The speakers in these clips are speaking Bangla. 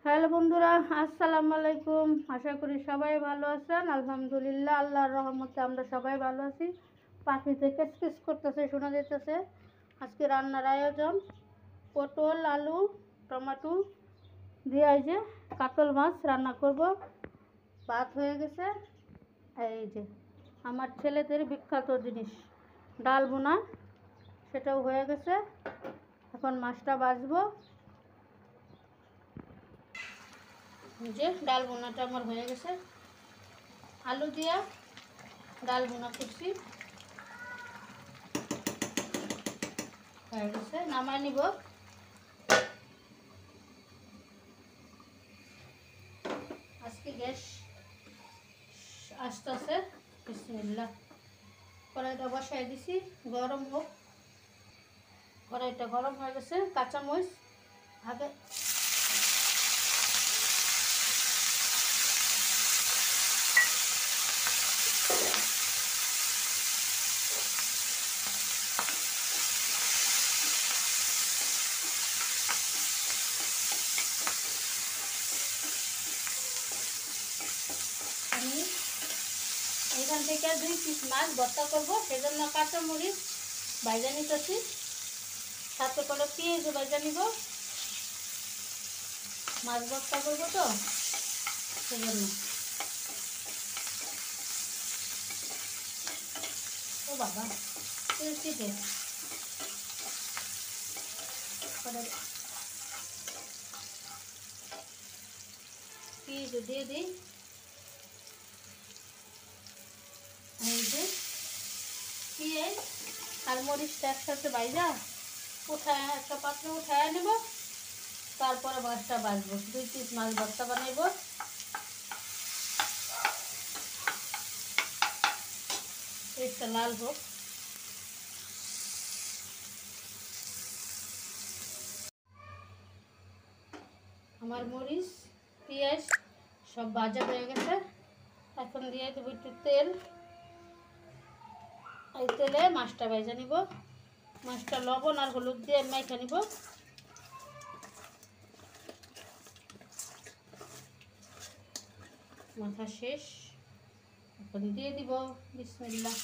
হ্যালো বন্ধুরা, আসসালামু আলাইকুম। আশা করি সবাই ভালো আছেন। আলহামদুলিল্লাহ, আল্লাহর রহমতে আমরা সবাই ভালো আছি। পাখিতে কিচকিচ করতেছে, শোনা যাইতেছে। আজকে রান্নার আয়োজন পটল, আলু, টমেটো দিয়ে এই যে কাতল মাছ রান্না করব। ভাত হয়ে গেছে। এই যে আমার ছেলেদের বিখ্যাত জিনিস ডাল বোনা, সেটাও হয়ে গেছে। এখন মাছটা ভাজবো। যে ডাল বোনাটা আমার হয়ে গেছে, আলু দিয়া ডাল বোনা করছি, হয়ে গেছে। নামাই নিব। আজকে গ্যাস আসতেছে। বিসমিল্লাহ। কড়াইটা বসাই দিছি, গরম হোক। কড়াইটা গরম হয়ে গেছে। কাঁচামরিচ আগে আমি এখান থেকে 2 পিস মাছ ভর্তা করবো, সেজন্য কাঁচামরিচ ভাজা নিতেছি, সাথে করে পেঁয়াজও ভাজা নিব। মাছ ভর্তা করবো তো সেজন্য। ও বাবা, টেস্টিতে পেঁয়াজও দিয়ে দিই। এই যে পেঁয়াজ আর মরিচটা একসাথে ভাজা উঠায় একটা পাত্রে উঠায় নেব। তারপরে মাছটা ভাজবো। 2 পিস মাছ ভর্তা বানাইব। পেঁয়াজটা লাল হোক। আমার মরিচ পেঁয়াজ সব ভাজা হয়ে গেছে। এখন দিয়ে দেবো একটু তেল। এই তেলে মাছটা ভেজে নিব। মাছটা লবণ আর হলুদ দিয়ে মাইখা নিব। মাথা শেষ। এখন দিয়ে দিব বিসমিল্লাহ।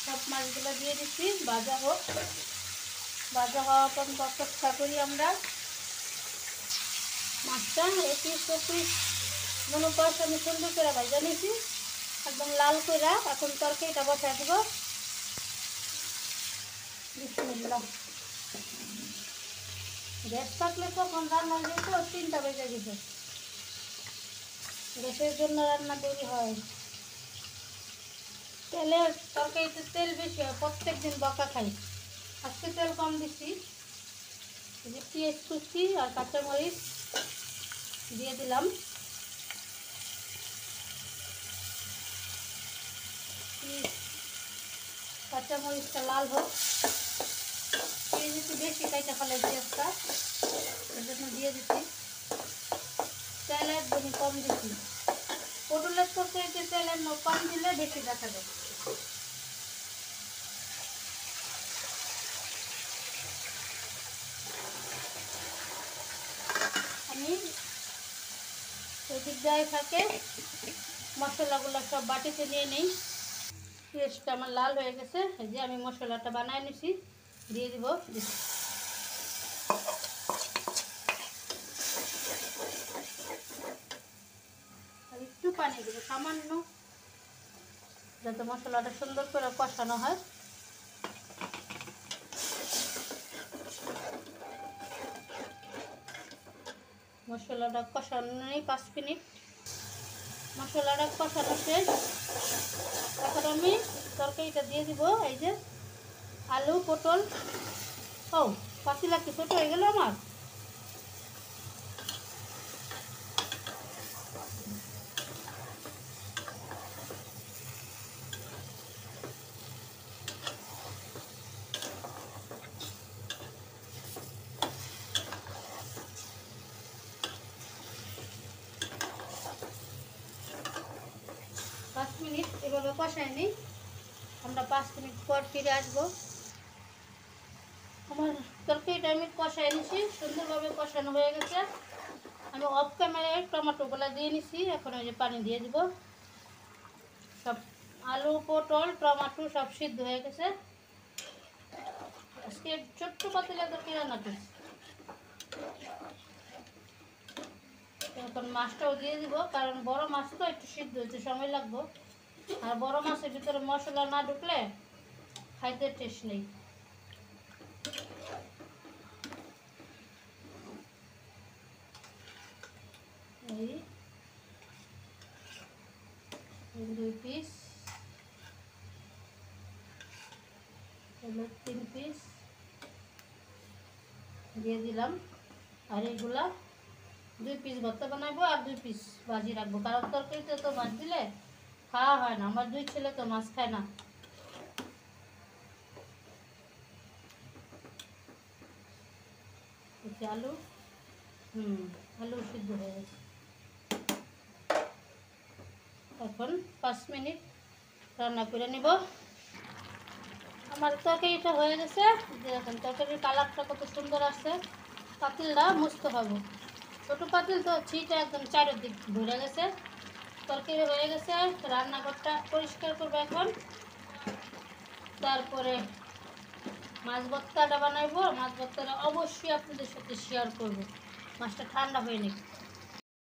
সব মাছগুলো দিয়ে দিচ্ছি, ভাজা হোক। ভাজা হওয়া পর্যন্ত অপেক্ষা করি আমরা। মাছটা 21-25 মিনিট আমি সুন্দর করে ভাজা নিয়েছি, একদম লাল করে। এখন তরকারিটা বসাই দিব। বিসমিল্লাহ। গ্যাস থাকলে তখন রান্না যেত 3টা বেজে গেছে। গ্যাসের জন্য রান্না দেরি হয়। তেলের তরকারিতে তেল বেশি হয়, প্রত্যেক দিন বকা খাই। আজকে তেল কম দিচ্ছি। যে পেঁয়াজ কুচি আর কাঁচামরিচ দিয়ে দিলাম। কাঁচামরিচটা লাল হোক। পেঁয়াজ একটু বেশি কাইটা ফেলে পেঁয়াজটা, এর জন্য দিয়ে দিচ্ছি। তেল একদমই কম দিচ্ছি। পটলের তরকারিতে তেলের কম দিলে বেশি দেখা যায়। আমি ওদিক যাই থাকে মশলাগুলো সব বাটিতে নিয়ে নিই। পেঁয়াজটা আমার লাল হয়ে গেছে। এই যে আমি মশলাটা বানায় নিছি, দিয়ে দিব। আর একটু পানি দিব সামান্য, যাতে মশলাটা সুন্দর করে কষানো হয়। মশলাটা কষানো নেই 5 মিনিট। মশলাটা কষানো শেষ। এখন আমি তরকারিটা দিয়ে দিব। এই যে আলু পটল। ও পাতিলা কি ছোটো হয়ে গেল আমার। এভাবে কষাই নিই। আমরা 5 মিনিট পর ফিরে আসবো। আমার তরকারিটা আমি কষাই নিছি, সুন্দরভাবে কষানো হয়ে গেছে। আমি অফ ক্যামেরায় টমেটোগুলো দিয়ে নিছি। এখন ওই যে পানি দিয়ে দিব। সব আলু, পটল, টমেটো সব সিদ্ধ হয়ে গেছে। আজকে ছোট্ট পাতিলে তরকারি রান্না করছি। এখন মাছটাও দিয়ে দিব, কারণ বড় মাছ তো একটু সিদ্ধ হতে সময় লাগবে। আর বড় মাছের ভিতরে মশলা না ঢুকলে খাইতে টেস্ট নেই। এই 2 পিস, 3 পিস দিয়ে দিলাম। আর এগুলা 2 পিস ভর্তা বানাবো আর 2 পিস ভাজি রাখবো, কারণ তরকারিতে তো মাছ দিলে খাওয়া হয় না। আমার 2 ছেলে তো মাছ খায় না। আলু আলু সিদ্ধ হয়ে গেছে। এখন 5 মিনিট রান্না করে নিব। আমার তরকারিটা হয়ে গেছে। দেখুন তরকারির কালারটা কত সুন্দর আসছে। পাতিলটা মুছতে হবে, ছোটো পাতিল তো ছিটা একদম চারিদিক ভরে গেছে। তরকারি হয়ে গেছে, রান্নাঘরটা পরিষ্কার করবো এখন। তারপরে মাছ ভর্তাটা বানাইবো। মাছ ভর্তাটা অবশ্যই আপনাদের সাথে শেয়ার করব। মাছটা ঠান্ডা হয়ে নাকি।